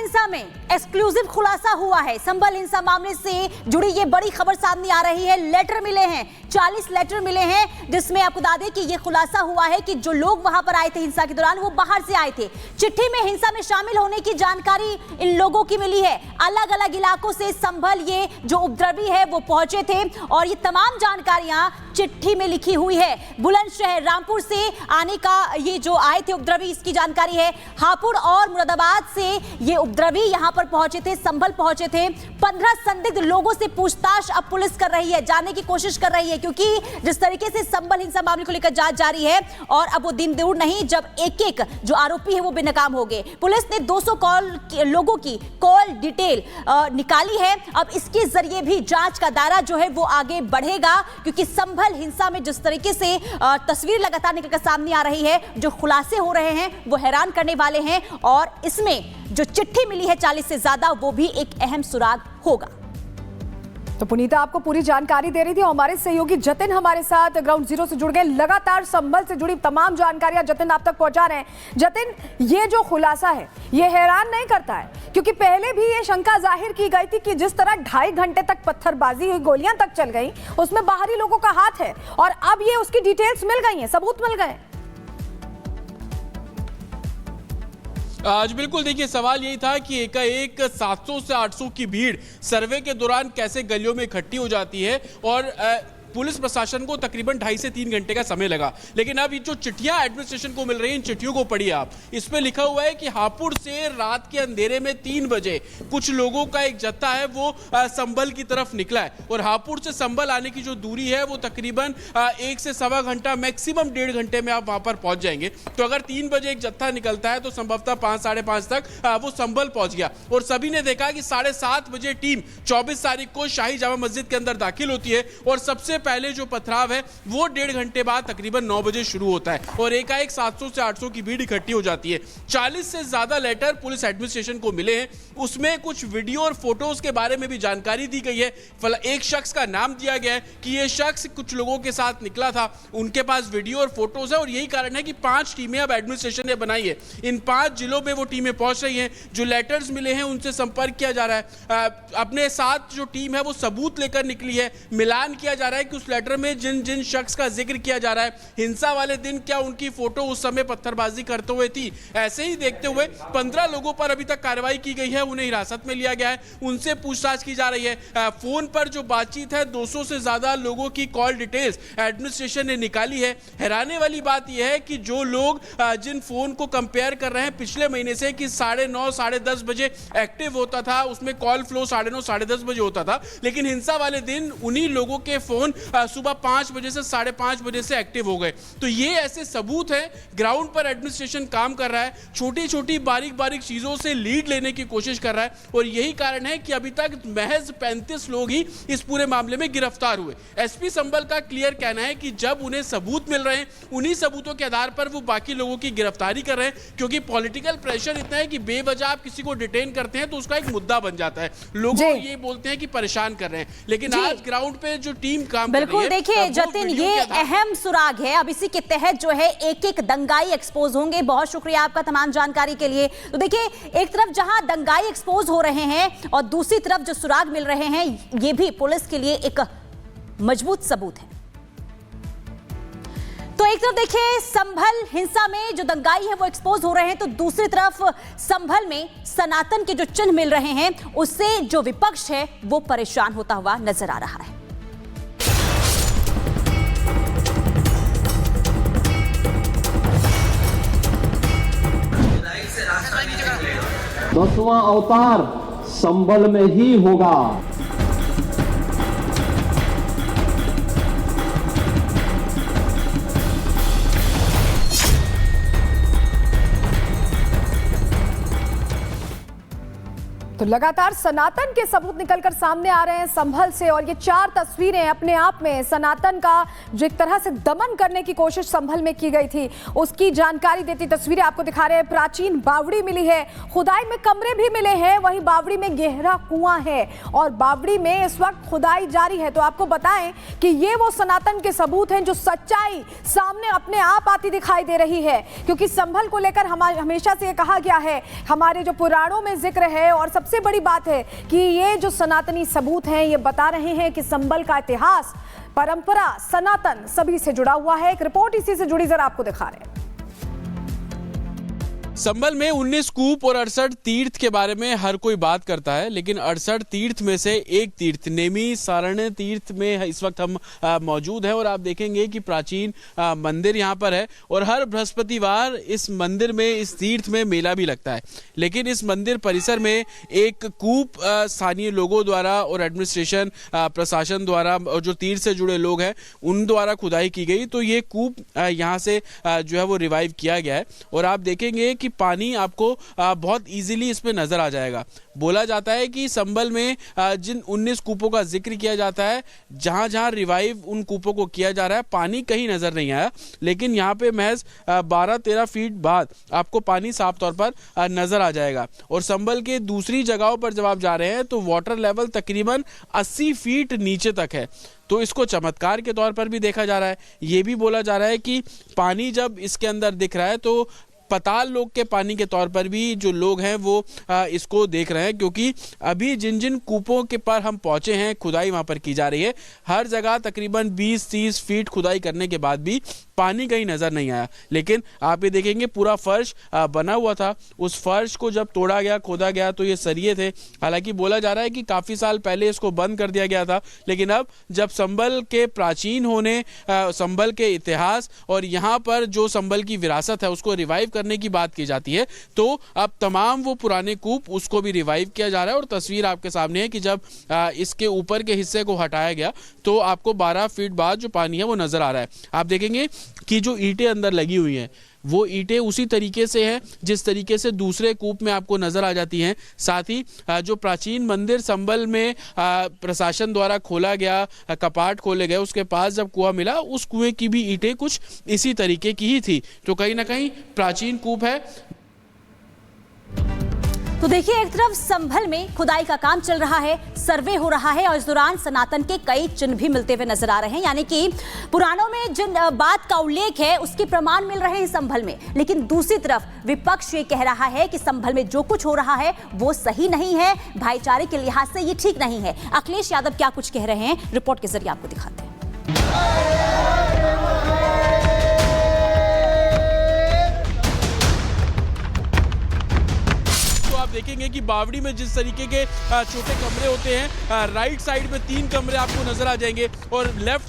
हिंसा में एक्सक्लूसिव खुलासा हुआ है। संभल हिंसा मामले से जुड़ी ये बड़ी खबर सामने आ रही है। लेटर मिले हैं, 40 लेटर मिले हैं, जिसमें आपको बता दें कि ये खुलासा हुआ है कि जो लोग वहां पर आए थे हिंसा के दौरान वो बाहर से आए थे। चिट्ठी में हिंसा में शामिल होने की जानकारी इन लोगों की मिली है। अलग अलग इलाकों से संभल ये जो उपद्रवी है वो पहुंचे थे और ये तमाम जानकारियां चिट्ठी में लिखी हुई है। बुलंदशहर रामपुर से आने का ये जो आए थे उपद्रवी, इसकी जानकारी है। हापुड़ और मुरादाबाद से ये उपद्रवी यहां पर पहुंचे थे, संभल पहुंचे थे। 15 संदिग्ध लोगों से पूछताछ अब पुलिस कर रही है, जानने की कोशिश कर रही है, क्योंकि जिस तरीके से संभल हिंसा मामले को लेकर जांच जारी है और अब वो दिन दूर नहीं जब एक एक जो आरोपी है वो बेनकाम हो गए। पुलिस ने 200 लोगों की कॉल डिटेल निकाली है। अब इसके जरिए भी जांच का दायरा जो है वो आगे बढ़ेगा, क्योंकि संभल हिंसा में जिस तरीके से तस्वीर लगातार निकलकर सामने आ रही है, जो खुलासे हो रहे हैं वो हैरान करने वाले हैं और इसमें जो चिट्ठी मिली है 40 से ज्यादा, वो भी एक अहम सुराग होगा। तो पुनीता आपको पूरी जानकारी दे रही थी। हमारे सहयोगी जतिन हमारे साथ ग्राउंड जीरो से जुड़ गए। लगातार संभल से जुड़ी तमाम जानकारियां जतिन आप तक पहुंचा रहे हैं। जतिन, ये जो खुलासा है ये हैरान नहीं करता है? क्योंकि पहले भी ये शंका जाहिर की गई थी कि जिस तरह 2.5 घंटे तक पत्थरबाजी हुई, गोलियां तक चल गई, उसमें बाहरी लोगों का हाथ है और अब ये उसकी डिटेल्स मिल गई हैं, सबूत मिल गए। आज बिल्कुल देखिए, सवाल यही था कि एकाएक 700 से 800 की भीड़ सर्वे के दौरान कैसे गलियों में इकट्ठी हो जाती है और पुलिस प्रशासन को तकरीबन 2.5 से 3 घंटे का समय लगा। लेकिन अब ये जो चिट्ठियां एडमिनिस्ट्रेशन को मिल रही हैं, इन चिट्ठियों को पढ़िए आप। इसमें लिखा हुआ है कि हापुड़ से रात के अंधेरे में 3 बजे कुछ लोगों का एक जत्था है वो संभल की तरफ निकला है और हापुड़ से संभल आने की जो दूरी है वो तकरीबन 1 से सवा घंटा, मैक्सिमम 1.5 घंटे में आप वहां पर पहुंच जाएंगे। तो अगर 3 बजे एक जत्था निकलता है तो संभवतः 5, साढ़े 5 तक वो संभल पहुंच गया और सभी ने देखा कि 7:30 बजे टीम 24 तारीख को शाही जामा मस्जिद के अंदर दाखिल होती है और सबसे पहले जो पथराव है वो 1.5 घंटे बाद तकरीबन 9 बजे शुरू होता है और एकाएक 700 से 800 की भीड़ इकट्ठी हो जाती है। 40 से ज्यादा लेटर पुलिस एडमिनिस्ट्रेशन को मिले हैं। उसमें कुछ वीडियो और फोटोज के बारे में भी जानकारी दी गई है। एक शख्स का नाम दिया गया है कि यह शख्स कुछ लोगों के साथ निकला था, उनके पास वीडियो और फोटोज है और यही कारण है कि 5 टीमें अब एडमिनिस्ट्रेशन ने बनाई है। इन 5 जिलों में वो टीमें पहुंच रही हैं। जो लेटर्स मिले हैं उनसे संपर्क किया जा रहा है। अपने साथ जो टीम है वो सबूत लेकर निकली है। मिलान किया जा रहा है कि उस लेटर में जिन जिन शख्स का जिक्र किया जा रहा है, हिंसा वाले दिन क्या उनकी फोटो उस समय पत्थरबाजी करते हुए थी। ऐसे ही देखते हुए 15 लोगों पर अभी तक कार्रवाई की गई है, उन्हें हिरासत में लिया गया है, उनसे पूछताछ की जा रही है। फोन पर जो बातचीत है 200 से ज्यादा लोगों की कॉल डिटेल्स एडमिनिस्ट्रेशन ने निकाली है। हैरानी वाली बात यह है कि जो लोग जिन फोन को कंपेयर कर रहे हैं पिछले महीने से कि 9:30, 10:30 बजे एक्टिव होता था, उसमें कॉल फ्लो 9:30, 10:30 बजे होता था, लेकिन हिंसा वाले दिन उन्हीं लोगों के फोन सुबह 5 बजे से 5:30 बजे से एक्टिव हो गए। तो ये ऐसे सबूत हैं। ग्राउंड पर एडमिनिस्ट्रेशन काम कर रहा है, छोटी छोटी बारीक बारीक चीजों से लीड लेने की कोशिश कर रहा है और यही कारण है कि अभी तक महज 35 लोग ही इस पूरे मामले में गिरफ्तार हुए। एसपी संभल का क्लियर कहना है कि जब उन्हें सबूत मिल रहे हैं, उन्हीं सबूतों के आधार पर वो बाकी लोगों की गिरफ्तारी कर रहे हैं, क्योंकि पॉलिटिकल प्रेशर इतना है कि बेवजह आप किसी को डिटेन करते हैं तो उसका एक मुद्दा बन जाता है। लोग ये बोलते हैं कि परेशान कर रहे हैं, लेकिन आज ग्राउंड पे जो टीम काम कर रही है, देखिए जतिन, ये अहम सुराग है। अब इसी के तहत जो है एक एक दंगाई एक्सपोज होंगे। बहुत शुक्रिया आपका तमाम जानकारी के लिए। तो देखिए, एक तरफ जहां दंगाई एक्सपोज हो रहे हैं और दूसरी तरफ जो सुराग मिल रहे हैं, ये भी पुलिस के लिए एक मजबूत सबूत है। तो एक तरफ देखिए संभल हिंसा में जो दंगाई है वो एक्सपोज हो रहे हैं, तो दूसरी तरफ संभल में सनातन के जो चिन्ह मिल रहे हैं उससे जो विपक्ष है वो परेशान होता हुआ नजर आ रहा है। 10वां अवतार संभल में ही होगा। तो लगातार सनातन के सबूत निकलकर सामने आ रहे हैं संभल से, और ये 4 तस्वीरें अपने आप में सनातन का जो एक तरह से दमन करने की कोशिश संभल में की गई थी उसकी जानकारी देती तस्वीरें आपको दिखा रहे हैं। प्राचीन बावड़ी मिली है, खुदाई में कमरे भी मिले हैं, वहीं बावड़ी में गहरा कुआं है और बावड़ी में इस वक्त खुदाई जारी है। तो आपको बताएं कि ये वो सनातन के सबूत हैं जो सच्चाई सामने अपने आप आती दिखाई दे रही है, क्योंकि संभल को लेकर हमेशा से कहा गया है, हमारे जो पुराणों में जिक्र है, और सबसे बड़ी बात है कि ये जो सनातनी सबूत हैं ये बता रहे हैं कि संभल का इतिहास, परंपरा, सनातन सभी से जुड़ा हुआ है। एक रिपोर्ट इसी से जुड़ी जरा आपको दिखा रहे हैं। संभल में 19 कूप और 68 तीर्थ के बारे में हर कोई बात करता है, लेकिन 68 तीर्थ में से एक तीर्थ नेमी सारण्य तीर्थ में इस वक्त हम मौजूद हैं और आप देखेंगे कि प्राचीन मंदिर यहाँ पर है और हर बृहस्पतिवार इस मंदिर में, इस तीर्थ में मेला भी लगता है। लेकिन इस मंदिर परिसर में एक कूप स्थानीय लोगों द्वारा और एडमिनिस्ट्रेशन प्रशासन द्वारा और जो तीर्थ से जुड़े लोग हैं उन द्वारा खुदाई की गई, तो ये कूप यहाँ से जो है वो रिवाइव किया गया है और आप देखेंगे कि पानी आपको बहुत इजीली इसमें नजर आ जाएगा। बोला जाता है कि संभल में जिन 19 कूपों का जिक्र किया जाता है, जहां जहां रिवाइव उन कूपों को किया जा रहा है, पानी कहीं नजर नहीं आया, लेकिन यहाँ पे महज 12-13 फीट बाद आपको पानी साफ तौर पर नजर आ जाएगा। और संभल के दूसरी जगहों पर जब आप जा रहे हैं तो वाटर लेवल तकरीबन 80 फीट नीचे तक है, तो इसको चमत्कार के तौर पर भी देखा जा रहा है। ये भी बोला जा रहा है कि पानी जब इसके अंदर दिख रहा है तो पताल लोक के पानी के तौर पर भी जो लोग हैं वो इसको देख रहे हैं, क्योंकि अभी जिन जिन कूपों के पर हम पहुंचे हैं, खुदाई वहां पर की जा रही है, हर जगह तकरीबन 20-30 फीट खुदाई करने के बाद भी पानी कहीं नजर नहीं आया। लेकिन आप ये देखेंगे पूरा फर्श बना हुआ था, उस फर्श को जब तोड़ा गया, खोदा गया तो ये सरिये थे। हालांकि बोला जा रहा है कि काफी साल पहले इसको बंद कर दिया गया था, लेकिन अब जब संभल के प्राचीन होने, संभल के इतिहास और यहाँ पर जो संभल की विरासत है उसको रिवाइव करने की बात की जाती है, तो अब तमाम वो पुराने कूप उसको भी रिवाइव किया जा रहा है। और तस्वीर आपके सामने है कि जब इसके ऊपर के हिस्से को हटाया गया तो आपको 12 फीट बाद जो पानी है वो नजर आ रहा है। आप देखेंगे कि जो ईंटें अंदर लगी हुई हैं वो ईंटें उसी तरीके से हैं जिस तरीके से दूसरे कूप में आपको नजर आ जाती हैं। साथ ही जो प्राचीन मंदिर संभल में प्रशासन द्वारा खोला गया, कपाट खोले गए, उसके पास जब कुआं मिला उस कुएं की भी ईंटें कुछ इसी तरीके की ही थी, तो कहीं ना कहीं प्राचीन कूप है। तो देखिए, एक तरफ संभल में खुदाई का काम चल रहा है, सर्वे हो रहा है और इस दौरान सनातन के कई चिन्ह भी मिलते हुए नजर आ रहे हैं, यानी कि पुराणों में जिन बात का उल्लेख है उसके प्रमाण मिल रहे हैं संभल में। लेकिन दूसरी तरफ विपक्ष ये कह रहा है कि संभल में जो कुछ हो रहा है वो सही नहीं है, भाईचारे के लिहाज से ये ठीक नहीं है। अखिलेश यादव क्या कुछ कह रहे हैं, रिपोर्ट के जरिए आपको दिखाते हैं। देखेंगे कि बावड़ी में जिस तरीके के छोटे कमरे होते हैं, राइट साइड में 3 कमरे आपको नजर आ जाएंगे और लेफ्ट